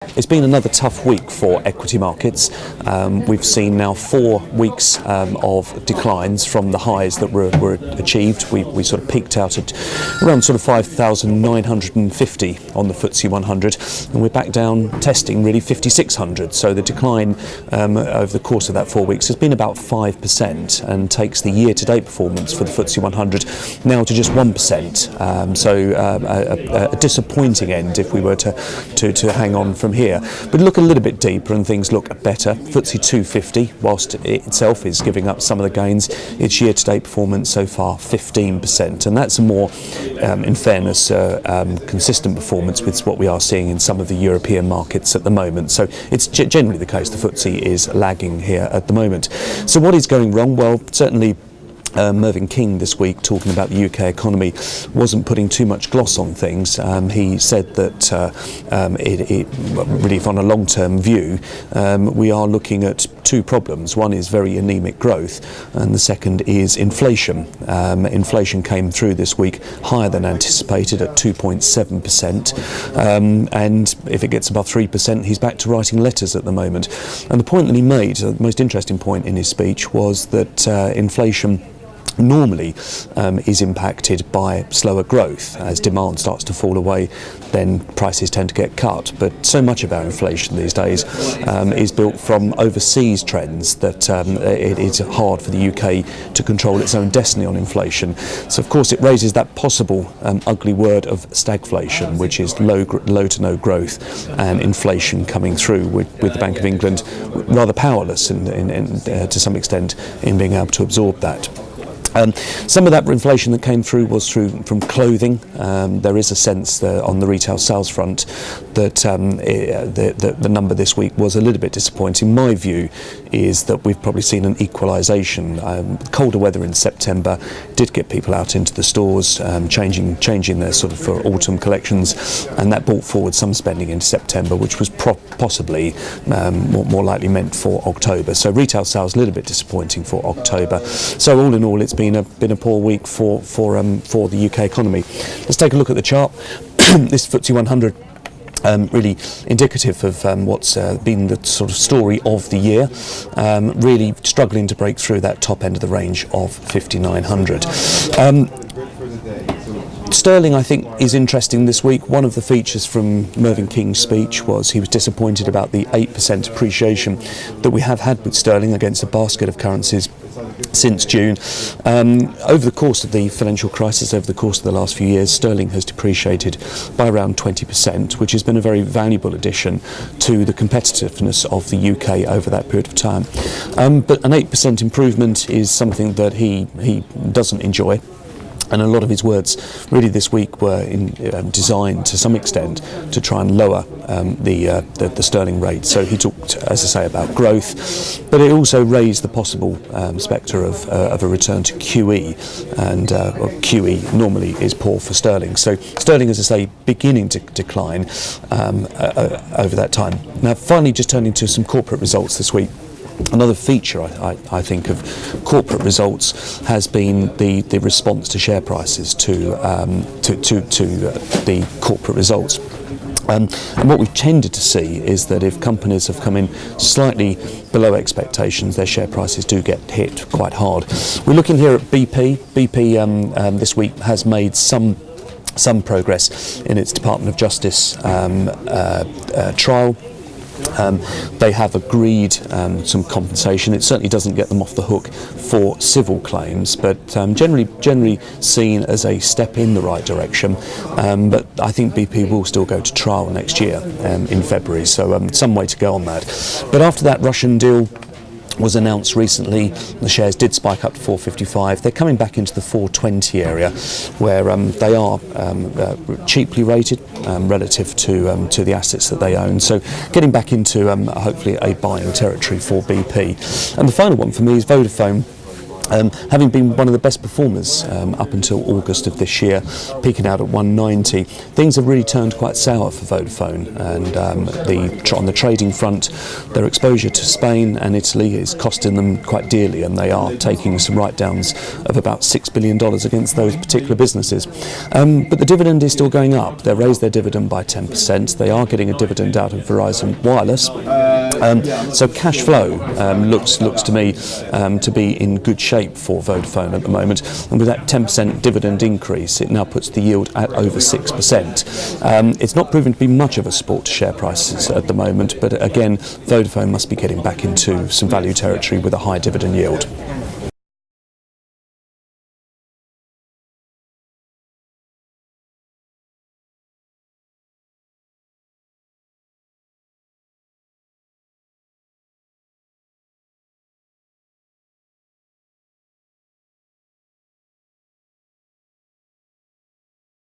It's been another tough week for equity markets. We've seen now 4 weeks of declines from the highs that were achieved. We sort of peaked out at around sort of 5,950 on the FTSE 100, and we're back down testing really 5,600. So the decline over the course of that 4 weeks has been about 5%, and takes the year-to-date performance for the FTSE 100 now to just 1%. So a disappointing end if we were to hang on from here. But look a little bit deeper and things look better. FTSE 250, whilst it itself is giving up some of the gains, its year-to-date performance so far 15%, and that's a more, in fairness, consistent performance with what we are seeing in some of the European markets at the moment. So it's generally the case the FTSE is lagging here at the moment. So what is going wrong? Well, certainly Mervyn King this week, talking about the UK economy, wasn't putting too much gloss on things. He said that really, on a long-term view, we are looking at 2 problems. One is very anemic growth, and the second is inflation. Inflation came through this week higher than anticipated at 2.7%, and if it gets above 3%, he's back to writing letters at the moment. And the point that he made, the most interesting point in his speech, was that inflation normally is impacted by slower growth. As demand starts to fall away, then prices tend to get cut. But so much of our inflation these days is built from overseas trends that it is hard for the UK to control its own destiny on inflation. So of course it raises that possible ugly word of stagflation, which is low to no growth, and inflation coming through with the Bank of England rather powerless to some extent in being able to absorb that. Some of that inflation that came through was from clothing. There is a sense on the retail sales front that the number this week was a little bit disappointing. My view is that we've probably seen an equalisation. Colder weather in September did get people out into the stores, changing their sort of for autumn collections, and that brought forward some spending into September, which was possibly more likely meant for October. So retail sales a little bit disappointing for October. So all in all, it's been a poor week for the UK economy. Let's take a look at the chart. This FTSE 100 really indicative of what's been the sort of story of the year, really struggling to break through that top end of the range of 5,900. Sterling, I think, is interesting this week. One of the features from Mervyn King's speech was he was disappointed about the 8% appreciation that we have had with sterling against a basket of currencies since June. Over the course of the financial crisis, over the course of the last few years, sterling has depreciated by around 20%, which has been a very valuable addition to the competitiveness of the UK over that period of time. But an 8% improvement is something that he doesn't enjoy. And a lot of his words really this week were designed to some extent to try and lower the sterling rate. So he talked, as I say, about growth, but it also raised the possible spectre of a return to QE, and QE normally is poor for sterling. So sterling, as I say, beginning to decline over that time. Now, finally, just turning to some corporate results this week. Another feature, I think, of corporate results has been the response to share prices to the corporate results. And what we've tended to see is that if companies have come in slightly below expectations, their share prices do get hit quite hard. We're looking here at BP. BP this week has made some progress in its Department of Justice trial. They have agreed some compensation. It certainly doesn't get them off the hook for civil claims, but generally seen as a step in the right direction. But I think BP will still go to trial next year in February, so some way to go on that. But after that Russian deal was announced recently, the shares did spike up to 455. They're coming back into the 420 area, where they are cheaply rated relative to the assets that they own. So getting back into hopefully a buying territory for BP. And the final one for me is Vodafone. Having been one of the best performers up until August of this year, peaking out at 190, things have really turned quite sour for Vodafone, and on the trading front, their exposure to Spain and Italy is costing them quite dearly, and they are taking some write-downs of about $6 billion against those particular businesses. But the dividend is still going up. They raised their dividend by 10%. They are getting a dividend out of Verizon Wireless. So cash flow looks to me to be in good shape for Vodafone at the moment, and with that 10% dividend increase, it now puts the yield at over 6%. It's not proven to be much of a sport to share prices at the moment, but again, Vodafone must be getting back into some value territory with a high dividend yield.